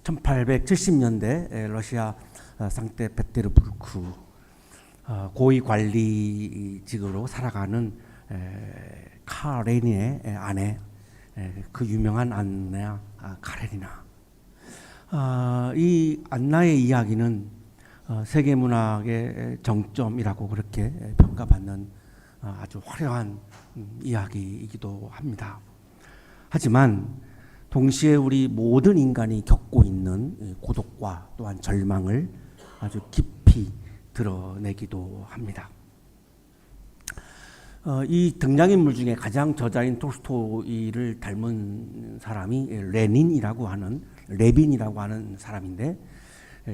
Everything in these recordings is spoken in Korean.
1870년대 러시아 상트페테르부르크 고위 관리직으로 살아가는 카레니의 아내, 그 유명한 안나 카레니나. 이 안나의 이야기는 세계문학의 정점이라고 그렇게 평가받는 아주 화려한 이야기이기도 합니다. 하지만 동시에 우리 모든 인간이 겪고 있는 고독과 또한 절망을 아주 깊이 드러내기도 합니다. 이 등장인물 중에 가장 저자인 톨스토이를 닮은 사람이 레빈이라고 하는 사람인데,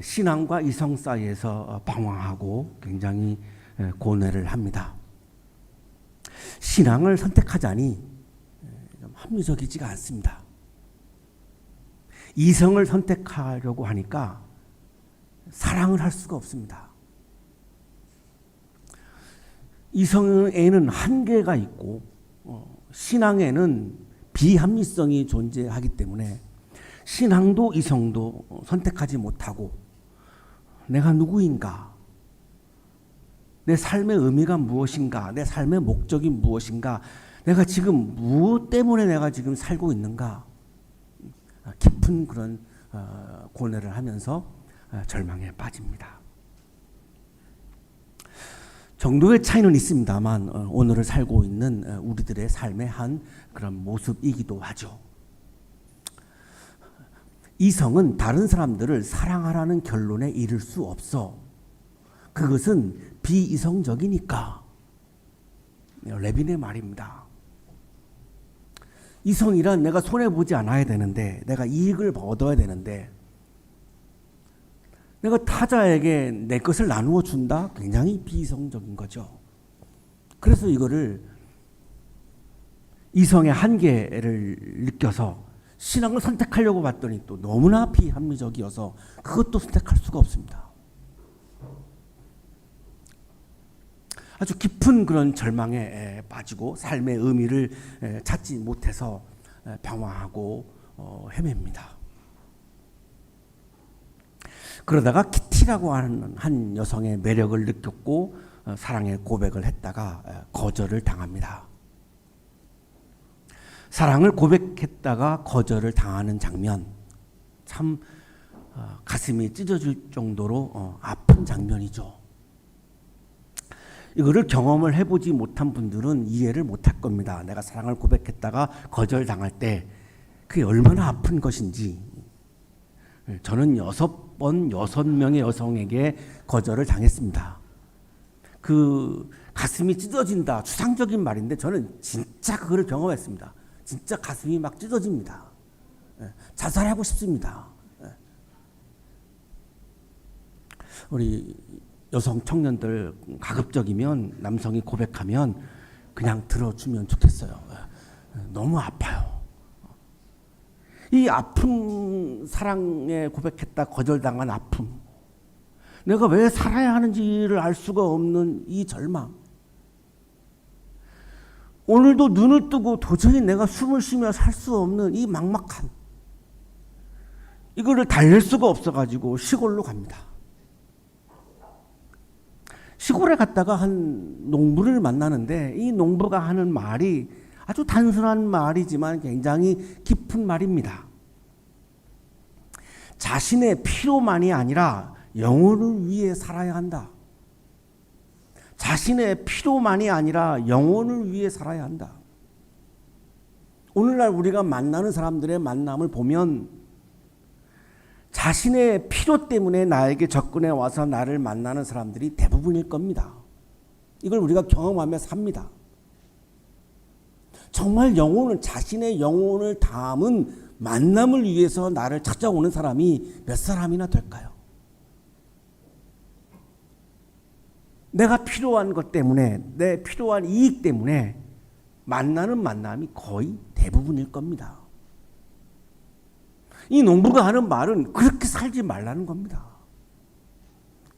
신앙과 이성 사이에서 방황하고 굉장히 고뇌를 합니다. 신앙을 선택하자니 합리적이지가 않습니다. 이성을 선택하려고 하니까 사랑을 할 수가 없습니다. 이성에는 한계가 있고 신앙에는 비합리성이 존재하기 때문에 신앙도 이성도 선택하지 못하고 내가 누구인가, 내 삶의 의미가 무엇인가, 내 삶의 목적이 무엇인가, 내가 지금 무엇 때문에 내가 지금 살고 있는가, 깊은 그런 고뇌를 하면서 절망에 빠집니다. 정도의 차이는 있습니다만 오늘을 살고 있는 우리들의 삶의 한 그런 모습이기도 하죠. 이성은 다른 사람들을 사랑하라는 결론에 이를 수 없어. 그것은 비이성적이니까. 레빈의 말입니다. 이성이란 내가 손해보지 않아야 되는데, 내가 이익을 얻어야 되는데, 내가 타자에게 내 것을 나누어 준다? 굉장히 비이성적인 거죠. 그래서 이거를 이성의 한계를 느껴서 신앙을 선택하려고 봤더니 또 너무나 비합리적이어서 그것도 선택할 수가 없습니다. 아주 깊은 그런 절망에 빠지고 삶의 의미를 찾지 못해서 방황하고 헤맵니다. 그러다가 키티라고 하는 한 여성의 매력을 느꼈고 사랑의 고백을 했다가 거절을 당합니다. 사랑을 고백했다가 거절을 당하는 장면, 참 가슴이 찢어질 정도로 아픈 장면이죠. 이거를 경험을 해보지 못한 분들은 이해를 못할 겁니다. 내가 사랑을 고백했다가 거절당할 때 그게 얼마나 아픈 것인지. 저는 6명의 여성에게 거절을 당했습니다. 그 가슴이 찢어진다, 추상적인 말인데 저는 진짜 그거를 경험했습니다. 진짜 가슴이 막 찢어집니다. 자살하고 싶습니다. 우리 여성 청년들 가급적이면 남성이 고백하면 그냥 들어주면 좋겠어요. 너무 아파요. 이 아픔, 사랑에 고백했다 거절당한 아픔, 내가 왜 살아야 하는지를 알 수가 없는 이 절망, 오늘도 눈을 뜨고 도저히 내가 숨을 쉬며 살 수 없는 이 막막한, 이거를 달랠 수가 없어가지고 시골로 갑니다. 시골에 갔다가 한 농부를 만나는데 이 농부가 하는 말이 아주 단순한 말이지만 굉장히 깊은 말입니다. 자신의 필요만이 아니라 영혼을 위해 살아야 한다. 자신의 필요만이 아니라 영혼을 위해 살아야 한다. 오늘날 우리가 만나는 사람들의 만남을 보면 자신의 필요 때문에 나에게 접근해 와서 나를 만나는 사람들이 대부분일 겁니다. 이걸 우리가 경험하며 삽니다. 정말 자신의 영혼을 담은 만남을 위해서 나를 찾아오는 사람이 몇 사람이나 될까요? 내가 필요한 것 때문에, 내 필요한 이익 때문에 만나는 만남이 거의 대부분일 겁니다. 이 농부가 하는 말은 그렇게 살지 말라는 겁니다.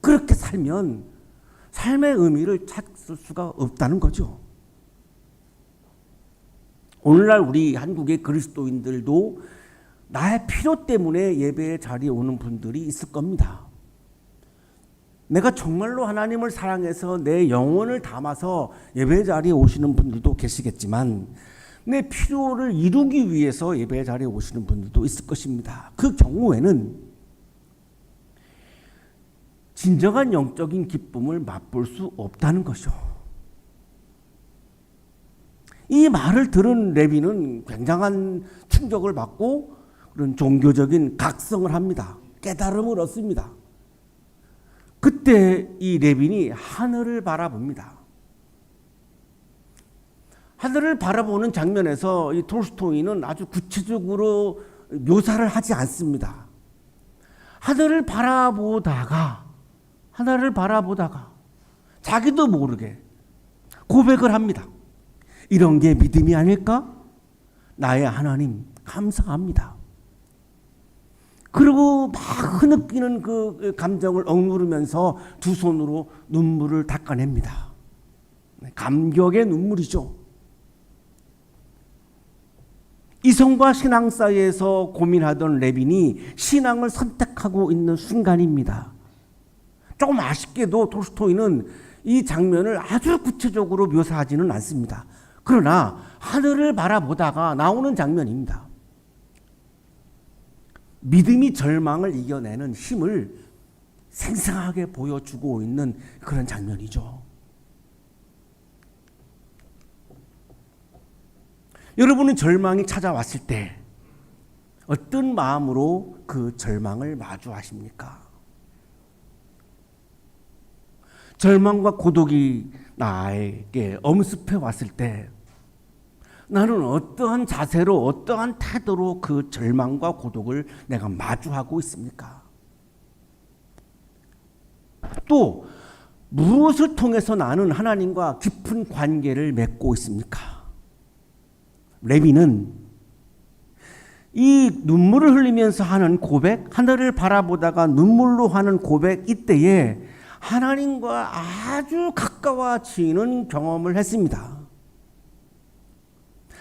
그렇게 살면 삶의 의미를 찾을 수가 없다는 거죠. 오늘날 우리 한국의 그리스도인들도 나의 필요 때문에 예배의 자리에 오는 분들이 있을 겁니다. 내가 정말로 하나님을 사랑해서 내 영혼을 담아서 예배 자리에 오시는 분들도 계시겠지만 내 필요를 이루기 위해서 예배 자리에 오시는 분들도 있을 것입니다. 그 경우에는 진정한 영적인 기쁨을 맛볼 수 없다는 것이죠. 이 말을 들은 레위는 굉장한 충격을 받고 그런 종교적인 각성을 합니다. 깨달음을 얻습니다. 그때 이 레윈이 하늘을 바라봅니다. 하늘을 바라보는 장면에서 이 톨스토이는 아주 구체적으로 묘사를 하지 않습니다. 하늘을 바라보다가 자기도 모르게 고백을 합니다. 이런 게 믿음이 아닐까? 나의 하나님 감사합니다. 그리고 막 흐느끼는 그 감정을 억누르면서 두 손으로 눈물을 닦아냅니다. 감격의 눈물이죠. 이성과 신앙 사이에서 고민하던 레빈이 신앙을 선택하고 있는 순간입니다. 조금 아쉽게도 톨스토이는 이 장면을 아주 구체적으로 묘사하지는 않습니다. 그러나 하늘을 바라보다가 나오는 장면입니다. 믿음이 절망을 이겨내는 힘을 생생하게 보여주고 있는 그런 장면이죠. 여러분은 절망이 찾아왔을 때 어떤 마음으로 그 절망을 마주하십니까? 절망과 고독이 나에게 엄습해 왔을 때 나는 어떠한 자세로 어떠한 태도로 그 절망과 고독을 내가 마주하고 있습니까? 또 무엇을 통해서 나는 하나님과 깊은 관계를 맺고 있습니까? 레위는 이 눈물을 흘리면서 하는 고백, 하늘을 바라보다가 눈물로 하는 고백, 이때에 하나님과 아주 가까워지는 경험을 했습니다.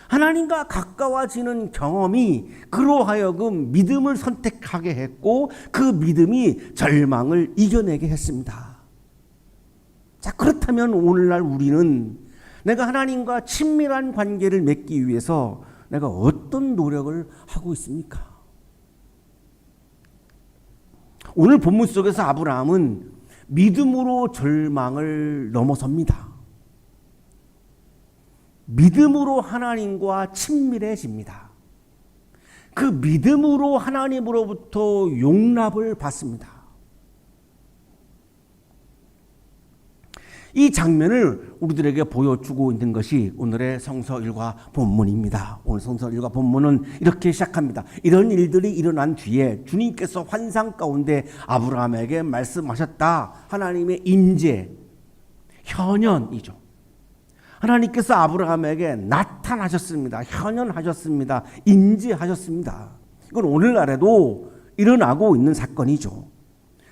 하나님과 가까워지는 경험이 그로 하여금 믿음을 선택하게 했고 그 믿음이 절망을 이겨내게 했습니다. 자, 그렇다면 오늘날 우리는 내가 하나님과 친밀한 관계를 맺기 위해서 내가 어떤 노력을 하고 있습니까? 오늘 본문 속에서 아브라함은 믿음으로 절망을 넘어섭니다. 믿음으로 하나님과 친밀해집니다. 그 믿음으로 하나님으로부터 용납을 받습니다. 이 장면을 우리들에게 보여주고 있는 것이 오늘의 성서 일과 본문입니다. 오늘 성서 일과 본문은 이렇게 시작합니다. 이런 일들이 일어난 뒤에 주님께서 환상 가운데 아브라함에게 말씀하셨다. 하나님의 임재, 현현이죠. 하나님께서 아브라함에게 나타나셨습니다. 현현하셨습니다. 임재하셨습니다. 이건 오늘날에도 일어나고 있는 사건이죠.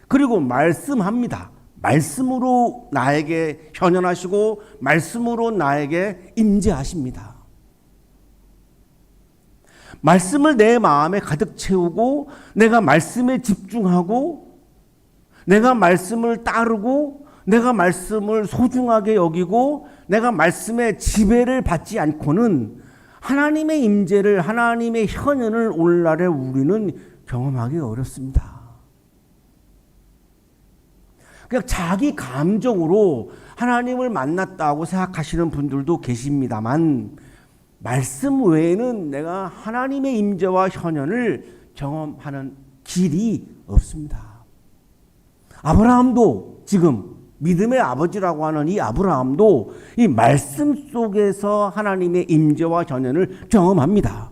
그리고 말씀합니다. 말씀으로 나에게 현현하시고 말씀으로 나에게 임재하십니다. 말씀을 내 마음에 가득 채우고 내가 말씀에 집중하고 내가 말씀을 따르고 내가 말씀을 소중하게 여기고 내가 말씀의 지배를 받지 않고는 하나님의 임재를 하나님의 현현을 오늘날에 우리는 경험하기 어렵습니다. 그냥 자기 감정으로 하나님을 만났다고 생각하시는 분들도 계십니다만 말씀 외에는 내가 하나님의 임재와 현현을 경험하는 길이 없습니다. 아브라함도 지금 믿음의 아버지라고 하는 이 아브라함도 이 말씀 속에서 하나님의 임재와 현현을 경험합니다.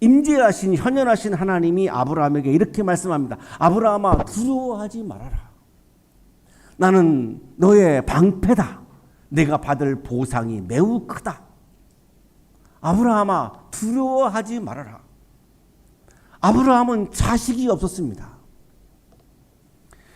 임재하신 현현하신 하나님이 아브라함에게 이렇게 말씀합니다. 아브라함아, 두려워하지 말아라. 나는 너의 방패다. 내가 받을 보상이 매우 크다. 아브라함아, 두려워하지 말아라. 아브라함은 자식이 없었습니다.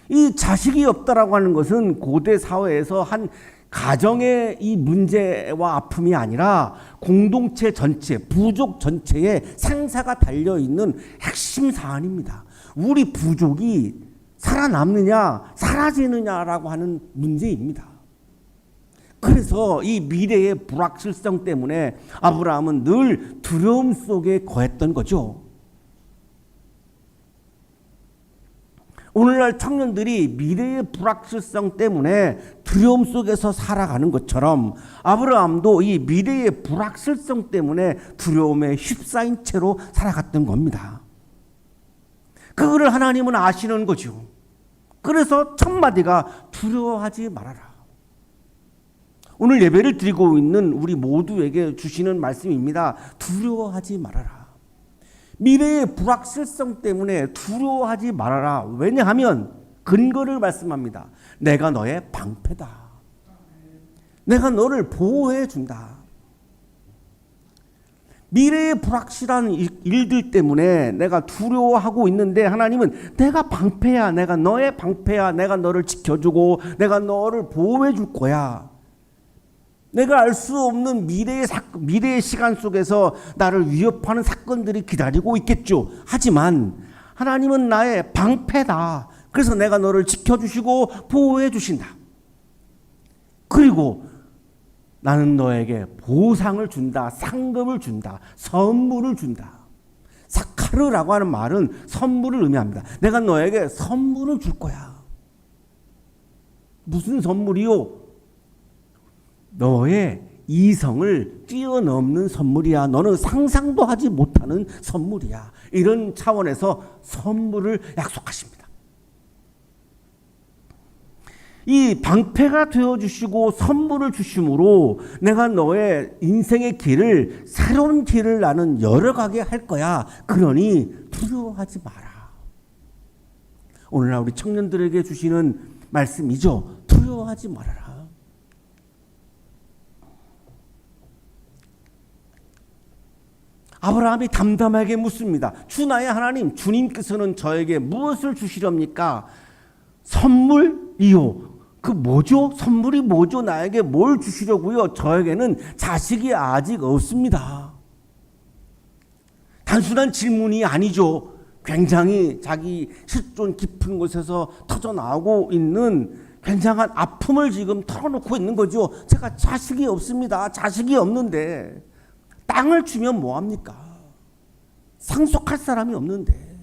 이 자식이 없다라고 하는 것은 고대 사회에서 한 가정의 이 문제와 아픔이 아니라 공동체 전체, 부족 전체에 생사가 달려있는 핵심 사안입니다. 우리 부족이 살아남느냐 사라지느냐라고 하는 문제입니다. 그래서 이 미래의 불확실성 때문에 아브라함은 늘 두려움 속에 거했던 거죠. 오늘날 청년들이 미래의 불확실성 때문에 두려움 속에서 살아가는 것처럼 아브라함도 이 미래의 불확실성 때문에 두려움에 휩싸인 채로 살아갔던 겁니다. 그거를 하나님은 아시는 거죠. 그래서 첫 마디가 두려워하지 말아라. 오늘 예배를 드리고 있는 우리 모두에게 주시는 말씀입니다. 두려워하지 말아라. 미래의 불확실성 때문에 두려워하지 말아라. 왜냐하면 근거를 말씀합니다. 내가 너의 방패다. 내가 너를 보호해 준다. 미래의 불확실한 일들 때문에 내가 두려워하고 있는데 하나님은 내가 방패야. 내가 너의 방패야. 내가 너를 지켜주고 내가 너를 보호해 줄 거야. 내가 알 수 없는 미래의 시간 속에서 나를 위협하는 사건들이 기다리고 있겠죠. 하지만 하나님은 나의 방패다. 그래서 내가 너를 지켜주시고 보호해 주신다. 그리고 나는 너에게 보상을 준다. 상급을 준다. 선물을 준다. 사카르라고 하는 말은 선물을 의미합니다. 내가 너에게 선물을 줄 거야. 무슨 선물이요? 너의 이성을 뛰어넘는 선물이야. 너는 상상도 하지 못하는 선물이야. 이런 차원에서 선물을 약속하십니다. 이 방패가 되어주시고 선물을 주심으로 내가 너의 인생의 길을 새로운 길을 나는 열어가게 할 거야. 그러니 두려워하지 마라. 오늘날 우리 청년들에게 주시는 말씀이죠. 두려워하지 말아라. 아브라함이 담담하게 묻습니다. 주 나의 하나님, 주님께서는 저에게 무엇을 주시렵니까? 선물이요. 그 뭐죠? 선물이 뭐죠? 나에게 뭘 주시려고요? 저에게는 자식이 아직 없습니다. 단순한 질문이 아니죠. 굉장히 자기 실존 깊은 곳에서 터져나오고 있는 굉장한 아픔을 지금 털어놓고 있는 거죠. 제가 자식이 없습니다. 자식이 없는데 땅을 주면 뭐합니까? 상속할 사람이 없는데.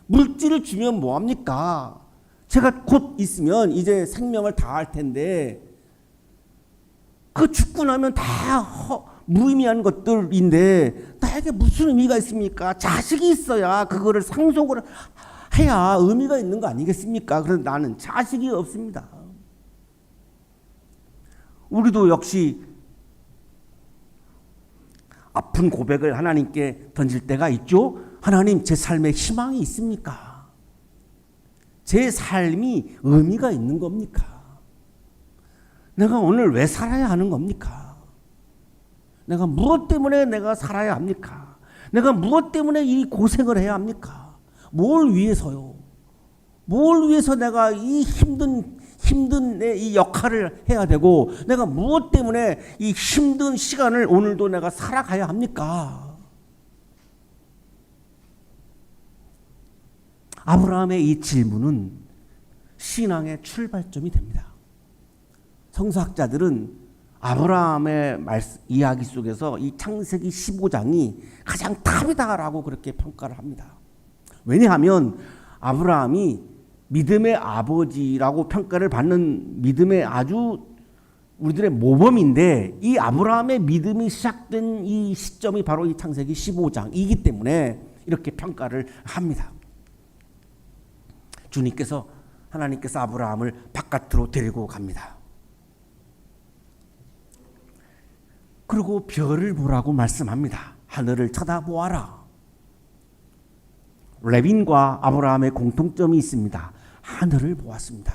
물질을 주면 뭐합니까? 제가 곧 있으면 이제 생명을 다할 텐데 그 죽고 나면 다 무의미한 것들인데 나에게 무슨 의미가 있습니까? 자식이 있어야 그거를 상속을 해야 의미가 있는 거 아니겠습니까? 그래서 나는 자식이 없습니다. 우리도 역시 아픈 고백을 하나님께 던질 때가 있죠. 하나님, 제 삶에 희망이 있습니까? 제 삶이 의미가 있는 겁니까? 내가 오늘 왜 살아야 하는 겁니까? 내가 무엇 때문에 내가 살아야 합니까? 내가 무엇 때문에 이 고생을 해야 합니까? 뭘 위해서요? 뭘 위해서 내가 이 힘든 내 이 역할을 해야 되고 내가 무엇 때문에 이 힘든 시간을 오늘도 내가 살아가야 합니까? 아브라함의 이 질문은 신앙의 출발점이 됩니다. 성서학자들은 아브라함의 이야기 속에서 이 창세기 15장이 가장 탑이다라고 그렇게 평가를 합니다. 왜냐하면 아브라함이 믿음의 아버지라고 평가를 받는 믿음의 아주 우리들의 모범인데 이 아브라함의 믿음이 시작된 이 시점이 바로 이 창세기 15장이기 때문에 이렇게 평가를 합니다. 하나님께서 아브라함을 바깥으로 데리고 갑니다. 그리고 별을 보라고 말씀합니다. 하늘을 쳐다보아라. 레빈과 아브라함의 공통점이 있습니다. 하늘을 보았습니다.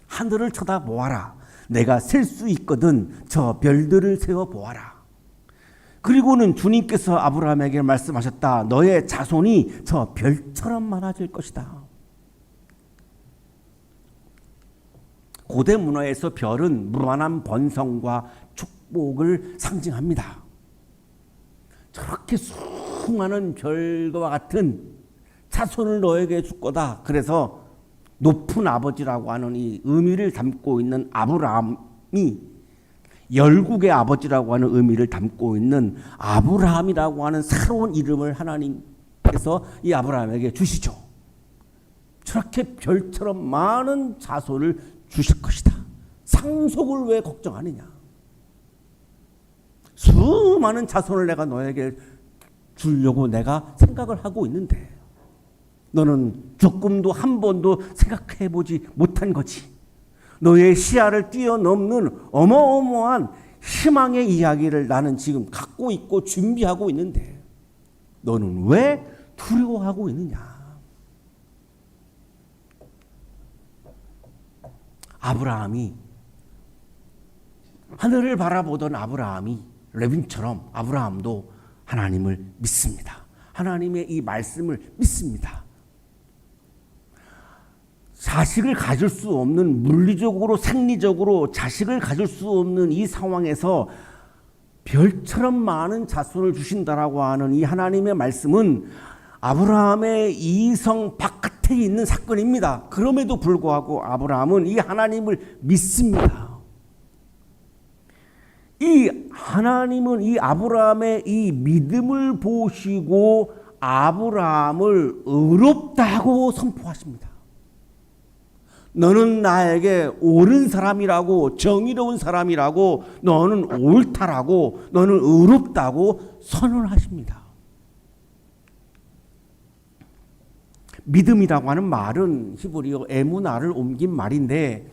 하늘을 쳐다보아라. 내가 셀 수 있거든 저 별들을 세어보아라. 그리고는 주님께서 아브라함에게 말씀하셨다. 너의 자손이 저 별처럼 많아질 것이다. 고대 문화에서 별은 무한한 번성과 축복을 상징합니다. 저렇게 수많은 별과 같은 자손을 너에게 줄 거다. 그래서 높은 아버지라고 하는 이 의미를 담고 있는 아브라함이 열국의 아버지라고 하는 의미를 담고 있는 아브라함이라고 하는 새로운 이름을 하나님께서 이 아브라함에게 주시죠. 저렇게 별처럼 많은 자손을 주실 것이다. 상속을 왜 걱정하느냐? 수많은 자손을 내가 너에게 주려고 내가 생각을 하고 있는데 너는 조금도 한 번도 생각해보지 못한 거지. 너의 시야를 뛰어넘는 어마어마한 희망의 이야기를 나는 지금 갖고 있고 준비하고 있는데 너는 왜 두려워하고 있느냐? 아브라함이 하늘을 바라보던 아브라함이 레빈처럼 아브라함도 하나님을 믿습니다. 하나님의 이 말씀을 믿습니다. 자식을 가질 수 없는, 물리적으로 생리적으로 자식을 가질 수 없는 이 상황에서 별처럼 많은 자손을 주신다라고 하는 이 하나님의 말씀은 아브라함의 이성 바깥에 있는 사건입니다. 그럼에도 불구하고 아브라함은 이 하나님을 믿습니다. 이 하나님은 이 아브라함의 이 믿음을 보시고 아브라함을 의롭다고 선포하십니다. 너는 나에게 옳은 사람이라고, 정의로운 사람이라고, 너는 옳다라고, 너는 의롭다고 선언하십니다. 믿음이라고 하는 말은 히브리어 에무나를 옮긴 말인데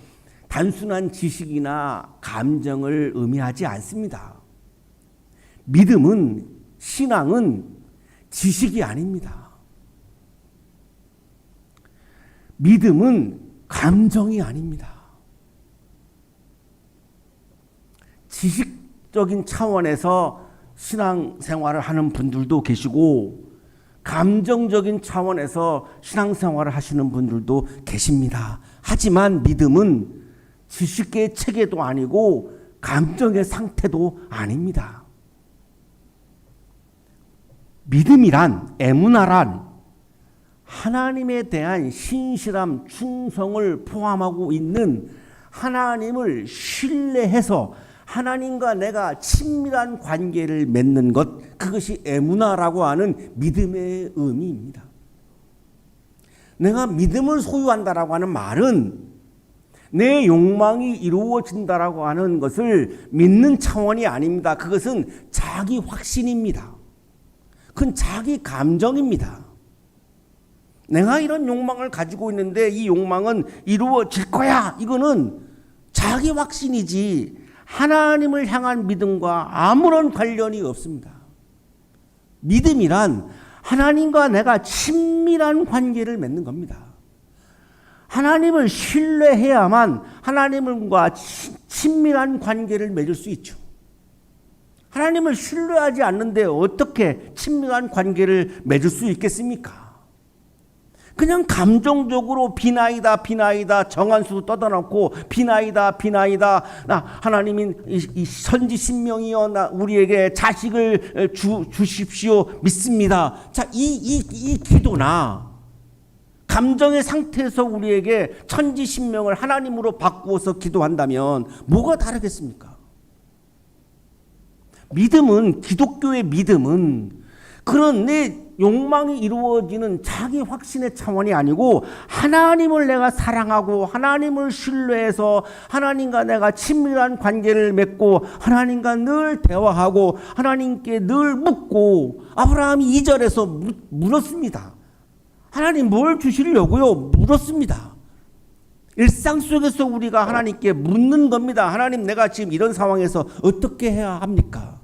단순한 지식이나 감정을 의미하지 않습니다. 믿음은, 신앙은 지식이 아닙니다. 믿음은 감정이 아닙니다. 지식적인 차원에서 신앙생활을 하는 분들도 계시고 감정적인 차원에서 신앙생활을 하시는 분들도 계십니다. 하지만 믿음은 지식의 체계도 아니고 감정의 상태도 아닙니다. 믿음이란, 에무나란 하나님에 대한 신실함, 충성을 포함하고 있는 하나님을 신뢰해서 하나님과 내가 친밀한 관계를 맺는 것, 그것이 에무나라고 하는 믿음의 의미입니다. 내가 믿음을 소유한다라고 하는 말은 내 욕망이 이루어진다라고 하는 것을 믿는 차원이 아닙니다. 그것은 자기 확신입니다. 그건 자기 감정입니다. 내가 이런 욕망을 가지고 있는데 이 욕망은 이루어질 거야. 이거는 자기 확신이지 하나님을 향한 믿음과 아무런 관련이 없습니다. 믿음이란 하나님과 내가 친밀한 관계를 맺는 겁니다. 하나님을 신뢰해야만 하나님과 친밀한 관계를 맺을 수 있죠. 하나님을 신뢰하지 않는데 어떻게 친밀한 관계를 맺을 수 있겠습니까? 그냥 감정적으로 비나이다 정한수 떠다놓고 비나이다 나 하나님이 이 선지신명이여 나 우리에게 자식을 주십시오 믿습니다. 자, 이 기도나 감정의 상태에서 우리에게 천지신명을 하나님으로 바꾸어서 기도한다면 뭐가 다르겠습니까? 믿음은, 기독교의 믿음은 그런 내 욕망이 이루어지는 자기 확신의 차원이 아니고 하나님을 내가 사랑하고 하나님을 신뢰해서 하나님과 내가 친밀한 관계를 맺고 하나님과 늘 대화하고 하나님께 늘 묻고 아브라함이 2절에서 물었습니다. 하나님 뭘 주시려고요? 물었습니다. 일상 속에서 우리가 하나님께 묻는 겁니다. 하나님 내가 지금 이런 상황에서 어떻게 해야 합니까?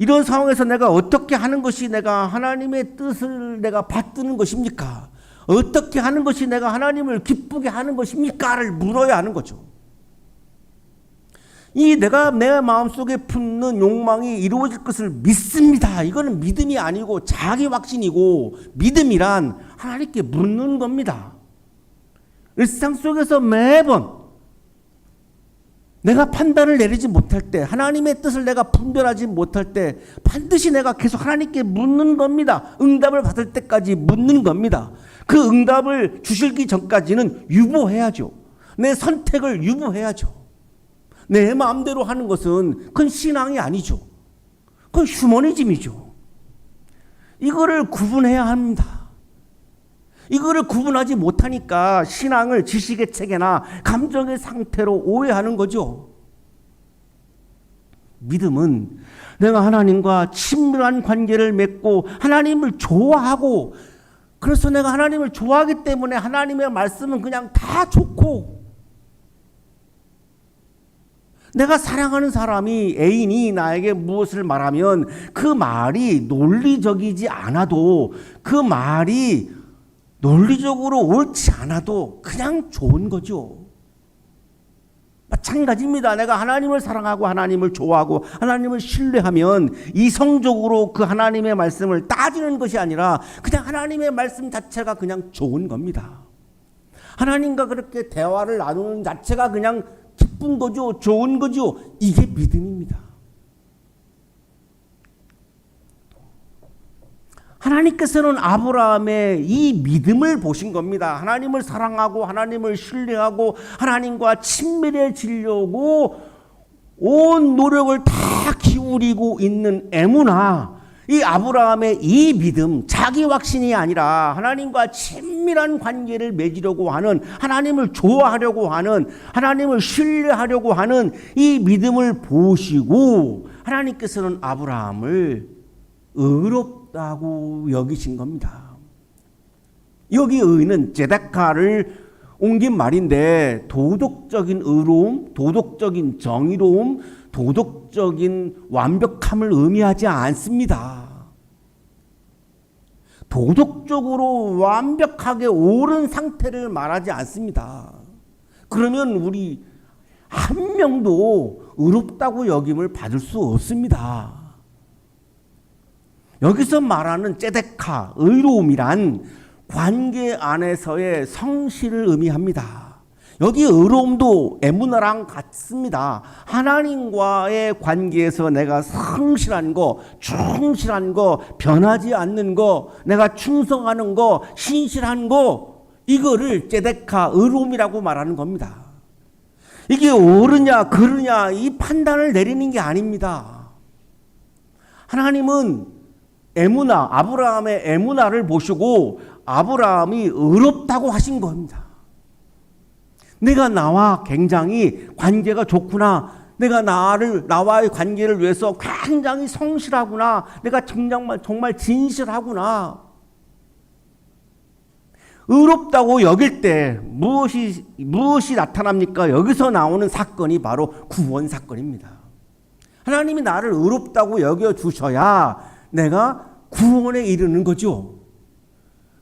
이런 상황에서 내가 어떻게 하는 것이 내가 하나님의 뜻을 내가 받드는 것입니까? 어떻게 하는 것이 내가 하나님을 기쁘게 하는 것입니까?를 물어야 하는 거죠. 이 내가 내 마음속에 품는 욕망이 이루어질 것을 믿습니다. 이거는 믿음이 아니고 자기 확신이고 믿음이란 하나님께 묻는 겁니다. 일상 속에서 매번 내가 판단을 내리지 못할 때, 하나님의 뜻을 내가 분별하지 못할 때 반드시 내가 계속 하나님께 묻는 겁니다. 응답을 받을 때까지 묻는 겁니다. 그 응답을 주시기 전까지는 유보해야죠. 내 선택을 유보해야죠. 내 마음대로 하는 것은 그건 신앙이 아니죠. 그건 휴머니즘이죠. 이거를 구분해야 합니다. 이거를 구분하지 못하니까 신앙을 지식의 체계나 감정의 상태로 오해하는 거죠. 믿음은 내가 하나님과 친밀한 관계를 맺고 하나님을 좋아하고, 그래서 내가 하나님을 좋아하기 때문에 하나님의 말씀은 그냥 다 좋고, 내가 사랑하는 사람이, 애인이 나에게 무엇을 말하면 그 말이 논리적이지 않아도, 그 말이 논리적으로 옳지 않아도 그냥 좋은 거죠. 마찬가지입니다. 내가 하나님을 사랑하고 하나님을 좋아하고 하나님을 신뢰하면 이성적으로 그 하나님의 말씀을 따지는 것이 아니라 그냥 하나님의 말씀 자체가 그냥 좋은 겁니다. 하나님과 그렇게 대화를 나누는 자체가 그냥 기쁜 거죠. 좋은 거죠. 이게 믿음입니다. 하나님께서는 아브라함의 이 믿음을 보신 겁니다. 하나님을 사랑하고 하나님을 신뢰하고 하나님과 친밀해지려고 온 노력을 다 기울이고 있는 에무나, 이 아브라함의 이 믿음, 자기 확신이 아니라 하나님과 친밀한 관계를 맺으려고 하는, 하나님을 좋아하려고 하는, 하나님을 신뢰하려고 하는 이 믿음을 보시고 하나님께서는 아브라함을 의롭다고 여기신 겁니다. 여기 의는 제데카를 옮긴 말인데 도덕적인 의로움, 도덕적인 정의로움, 도덕적인 완벽함을 의미하지 않습니다. 도덕적으로 완벽하게 옳은 상태를 말하지 않습니다. 그러면 우리 한 명도 의롭다고 여김을 받을 수 없습니다. 여기서 말하는 제데카, 의로움이란 관계 안에서의 성실을 의미합니다. 여기 의로움도 에무나랑 같습니다. 하나님과의 관계에서 내가 성실한 거, 충실한 거, 변하지 않는 거, 내가 충성하는 거, 신실한 거, 이거를 제데카, 의로움이라고 말하는 겁니다. 이게 옳으냐 그르냐 이 판단을 내리는 게 아닙니다. 하나님은 에무나, 아브라함의 에무나를 보시고 아브라함이 의롭다고 하신 겁니다. 내가 나와 굉장히 관계가 좋구나. 내가 나와의 관계를 위해서 굉장히 성실하구나. 내가 정말 진실하구나. 의롭다고 여길 때 무엇이 나타납니까? 여기서 나오는 사건이 바로 구원 사건입니다. 하나님이 나를 의롭다고 여겨주셔야 내가 구원에 이르는 거죠.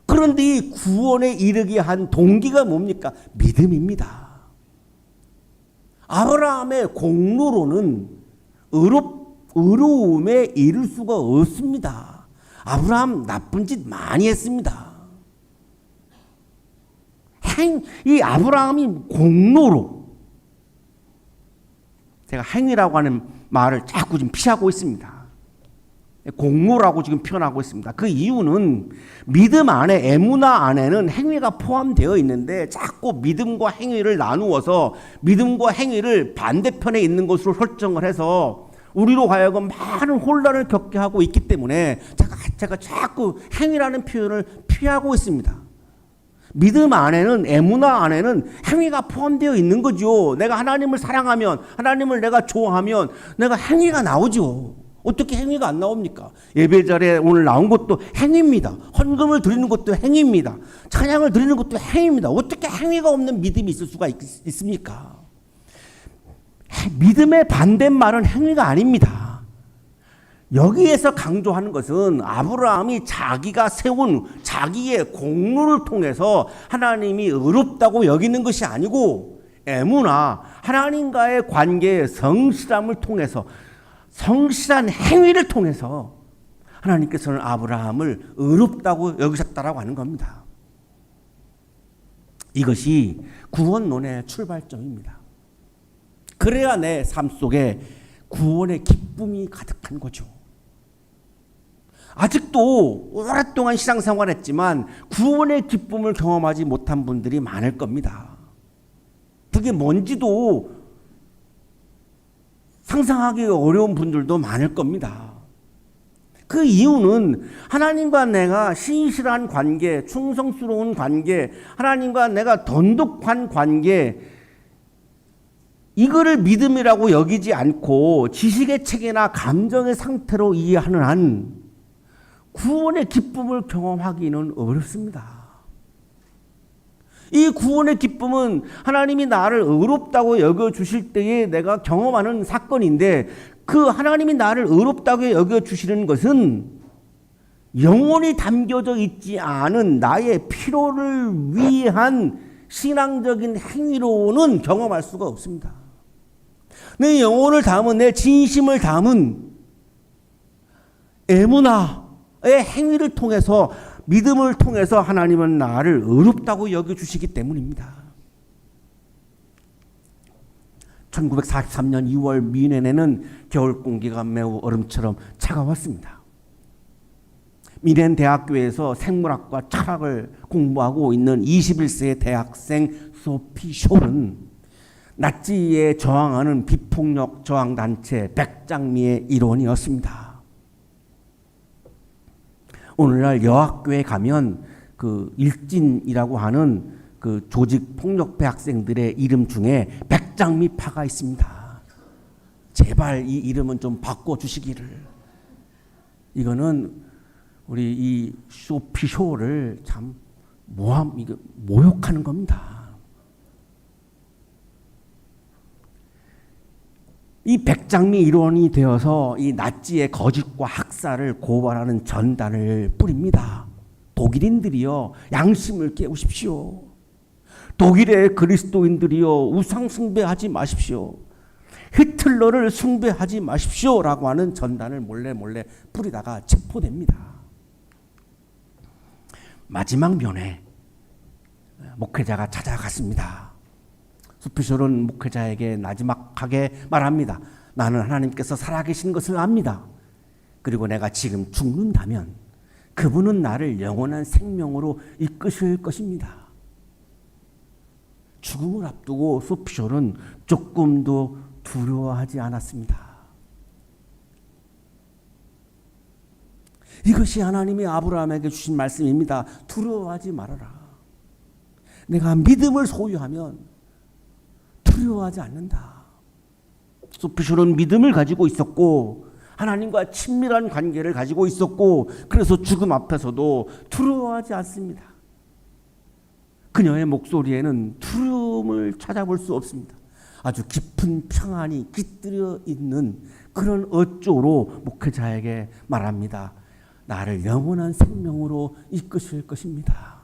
그런데 이 구원에 이르게 한 동기가 뭡니까? 믿음입니다. 아브라함의 공로로는 의로움에 이를 수가 없습니다. 아브라함 나쁜 짓 많이 했습니다. 이 아브라함이 공로로, 제가 행위라고 하는 말을 자꾸 지금 피하고 있습니다. 공로라고 지금 표현하고 있습니다. 그 이유는 믿음 안에, 에무나 안에는 행위가 포함되어 있는데 자꾸 믿음과 행위를 나누어서 믿음과 행위를 반대편에 있는 것으로 설정을 해서 우리로 하여금 많은 혼란을 겪게 하고 있기 때문에 제가 자꾸 행위라는 표현을 피하고 있습니다. 믿음 안에는, 에무나 안에는 행위가 포함되어 있는 거죠. 내가 하나님을 사랑하면, 하나님을 내가 좋아하면 내가 행위가 나오죠. 어떻게 행위가 안 나옵니까? 예배자리에 오늘 나온 것도 행위입니다. 헌금을 드리는 것도 행위입니다. 찬양을 드리는 것도 행위입니다. 어떻게 행위가 없는 믿음이 있을 수가 있습니까? 믿음의 반대말은 행위가 아닙니다. 여기에서 강조하는 것은 아브라함이 자기가 세운 자기의 공로를 통해서 하나님이 의롭다고 여기는 것이 아니고, 에무나, 하나님과의 관계의 성실함을 통해서, 성실한 행위를 통해서 하나님께서는 아브라함을 의롭다고 여기셨다라고 하는 겁니다. 이것이 구원론의 출발점입니다. 그래야 내 삶 속에 구원의 기쁨이 가득한 거죠. 아직도 오랫동안 신앙생활했지만 구원의 기쁨을 경험하지 못한 분들이 많을 겁니다. 그게 뭔지도 상상하기 어려운 분들도 많을 겁니다. 그 이유는 하나님과 내가 신실한 관계, 충성스러운 관계, 하나님과 내가 돈독한 관계, 이거를 믿음이라고 여기지 않고 지식의 체계나 감정의 상태로 이해하는 한 구원의 기쁨을 경험하기는 어렵습니다. 이 구원의 기쁨은 하나님이 나를 의롭다고 여겨주실 때에 내가 경험하는 사건인데, 그 하나님이 나를 의롭다고 여겨주시는 것은 영원히 담겨져 있지 않은 나의 필요를 위한 신앙적인 행위로는 경험할 수가 없습니다. 내 영혼을 담은, 내 진심을 담은 에무나의 행위를 통해서, 믿음을 통해서 하나님은 나를 의롭다고 여겨주시기 때문입니다. 1943년 2월 미넨에는 겨울 공기가 매우 얼음처럼 차가웠습니다. 미넨 대학교에서 생물학과 철학을 공부하고 있는 21세의 대학생 소피 쇼는 나치에 저항하는 비폭력 저항단체 백장미의 일원이었습니다. 오늘날 여학교에 가면 그 일진이라고 하는 그 조직 폭력배 학생들의 이름 중에 백장미파가 있습니다. 제발 이 이름은 좀 바꿔주시기를. 이거는 우리 이 소피쇼를 참 모욕하는 겁니다. 이 백장미 일원이 되어서 이 나치의 거짓과 학살을 고발하는 전단을 뿌립니다. 독일인들이여, 양심을 깨우십시오. 독일의 그리스도인들이여, 우상 숭배하지 마십시오. 히틀러를 숭배하지 마십시오 라고 하는 전단을 몰래 뿌리다가 체포됩니다. 마지막 면회 목회자가 찾아갔습니다. 소피쇼는 목회자에게 나지막하게 말합니다. 나는 하나님께서 살아계신 것을 압니다. 그리고 내가 지금 죽는다면 그분은 나를 영원한 생명으로 이끄실 것입니다. 죽음을 앞두고 소피쇼는 조금도 두려워하지 않았습니다. 이것이 하나님이 아브라함에게 주신 말씀입니다. 두려워하지 말아라. 내가 믿음을 소유하면 두려워하지 않는다. 소피쇼는 믿음을 가지고 있었고 하나님과 친밀한 관계를 가지고 있었고, 그래서 죽음 앞에서도 두려워하지 않습니다. 그녀의 목소리에는 두려움을 찾아볼 수 없습니다. 아주 깊은 평안이 깃들여 있는 그런 어조로 목회자에게 말합니다. 나를 영원한 생명으로 이끄실 것입니다.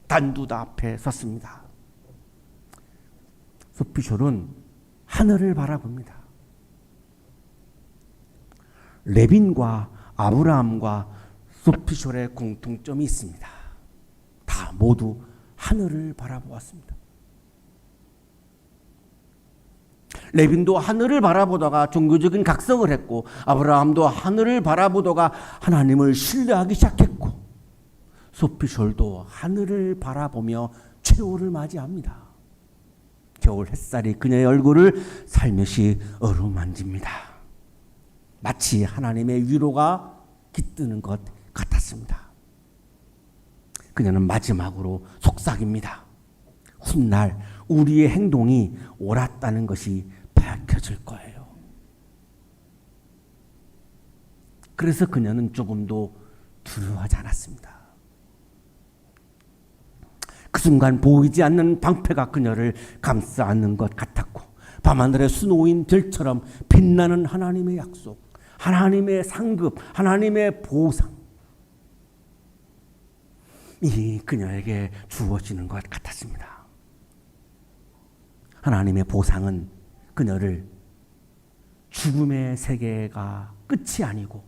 단두다 앞에 섰습니다. 소피쇼는 하늘을 바라봅니다. 레빈과 아브라함과 소피쇼의 공통점이 있습니다. 다 모두 하늘을 바라보았습니다. 레빈도 하늘을 바라보다가 종교적인 각성을 했고, 아브라함도 하늘을 바라보다가 하나님을 신뢰하기 시작했고, 소피쇼도 하늘을 바라보며 최후를 맞이합니다. 겨울 햇살이 그녀의 얼굴을 살며시 어루만집니다. 마치 하나님의 위로가 깃드는 것 같았습니다. 그녀는 마지막으로 속삭입니다. 훗날 우리의 행동이 옳았다는 것이 밝혀질 거예요. 그래서 그녀는 조금도 두려워하지 않았습니다. 그 순간 보이지 않는 방패가 그녀를 감싸 안는 것 같았고, 밤하늘에 수놓인 별처럼 빛나는 하나님의 약속, 하나님의 상급, 하나님의 보상, 이 그녀에게 주어지는 것 같았습니다. 하나님의 보상은 그녀를 죽음의 세계가 끝이 아니고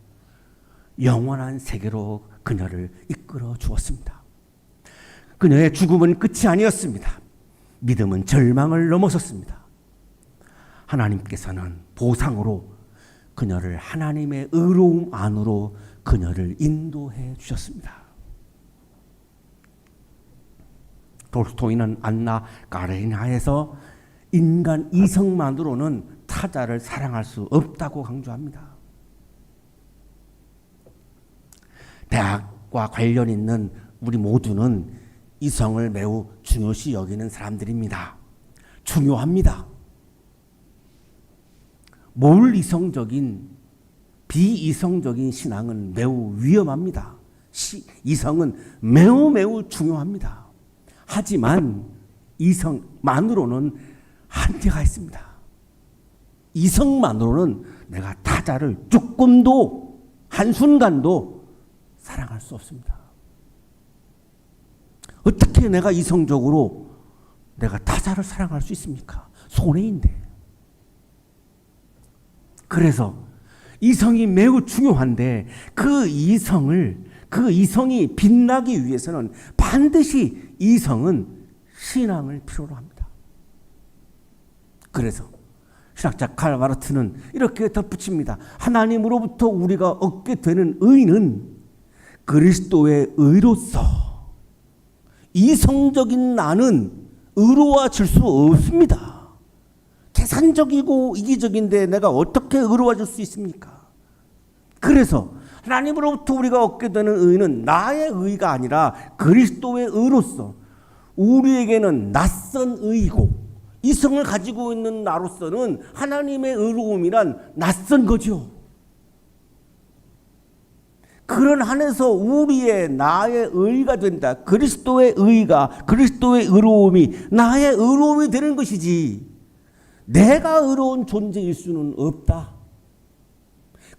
영원한 세계로 그녀를 이끌어 주었습니다. 그녀의 죽음은 끝이 아니었습니다. 믿음은 절망을 넘어섰습니다. 하나님께서는 보상으로 그녀를 하나님의 의로움 안으로 그녀를 인도해 주셨습니다. 돌스토이는 안나 까레니나에서 인간 이성만으로는 타자를 사랑할 수 없다고 강조합니다. 대학과 관련 있는 우리 모두는 이성을 매우 중요시 여기는 사람들입니다. 중요합니다. 몰이성적인 비이성적인 신앙은 매우 위험합니다. 이성은 매우 중요합니다. 하지만 이성만으로는 한계가 있습니다. 이성만으로는 내가 타자를 조금도 한순간도 사랑할 수 없습니다. 어떻게 내가 이성적으로 내가 타자를 사랑할 수 있습니까? 손해인데. 그래서 이성이 매우 중요한데 그 이성이 빛나기 위해서는 반드시 이성은 신앙을 필요로 합니다. 그래서 신학자 칼 마르트는 이렇게 덧붙입니다. 하나님으로부터 우리가 얻게 되는 의는 그리스도의 의로서 이성적인 나는 의로워질 수 없습니다. 계산적이고 이기적인데 내가 어떻게 의로워질 수 있습니까? 그래서 하나님으로부터 우리가 얻게 되는 의는 나의 의가 아니라 그리스도의 의로서 우리에게는 낯선 의이고 이성을 가지고 있는 나로서는 하나님의 의로움이란 낯선 거죠. 그런 한에서 우리의 나의 의가 된다. 그리스도의 의가 그리스도의 의로움이 나의 의로움이 되는 것이지 내가 의로운 존재일 수는 없다.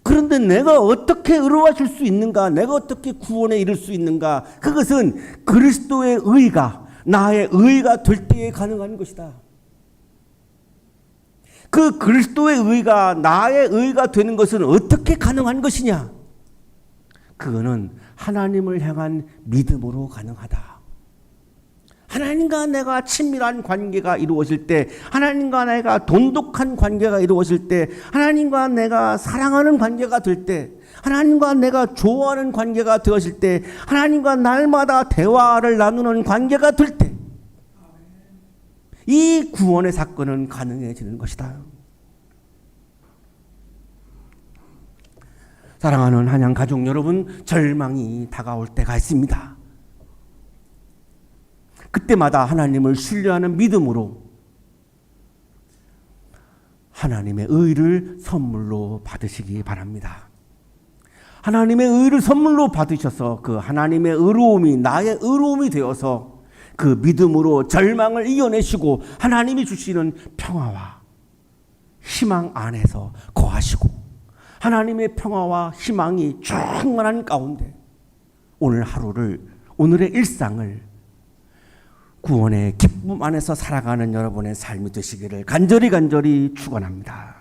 그런데 내가 어떻게 의로워질 수 있는가? 내가 어떻게 구원에 이를 수 있는가? 그것은 그리스도의 의가 나의 의가 될 때에 가능한 것이다. 그 그리스도의 의가 나의 의가 되는 것은 어떻게 가능한 것이냐? 그거는 하나님을 향한 믿음으로 가능하다. 하나님과 내가 친밀한 관계가 이루어질 때, 하나님과 내가 돈독한 관계가 이루어질 때, 하나님과 내가 사랑하는 관계가 될 때, 하나님과 내가 좋아하는 관계가 되어질 때, 하나님과 날마다 대화를 나누는 관계가 될 때, 이 구원의 사건은 가능해지는 것이다. 사랑하는 한양 가족 여러분, 절망이 다가올 때가 있습니다. 그때마다 하나님을 신뢰하는 믿음으로 하나님의 의를 선물로 받으시기 바랍니다. 하나님의 의를 선물로 받으셔서 그 하나님의 의로움이 나의 의로움이 되어서 그 믿음으로 절망을 이겨내시고 하나님이 주시는 평화와 희망 안에서 거하시고 하나님의 평화와 희망이 충만한 가운데 오늘 하루를, 오늘의 일상을 구원의 기쁨 안에서 살아가는 여러분의 삶이 되시기를 간절히 축원합니다.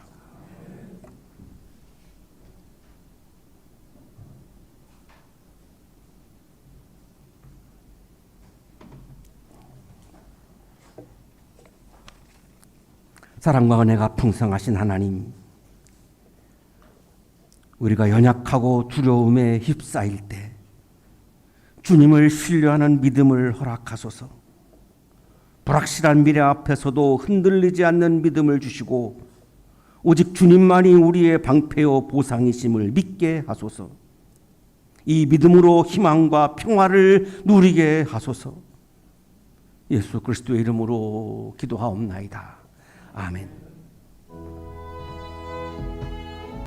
사랑과 은혜가 풍성하신 하나님, 우리가 연약하고 두려움에 휩싸일 때 주님을 신뢰하는 믿음을 허락하소서. 불확실한 미래 앞에서도 흔들리지 않는 믿음을 주시고 오직 주님만이 우리의 방패요 보상이심을 믿게 하소서. 이 믿음으로 희망과 평화를 누리게 하소서. 예수 그리스도의 이름으로 기도하옵나이다. 아멘.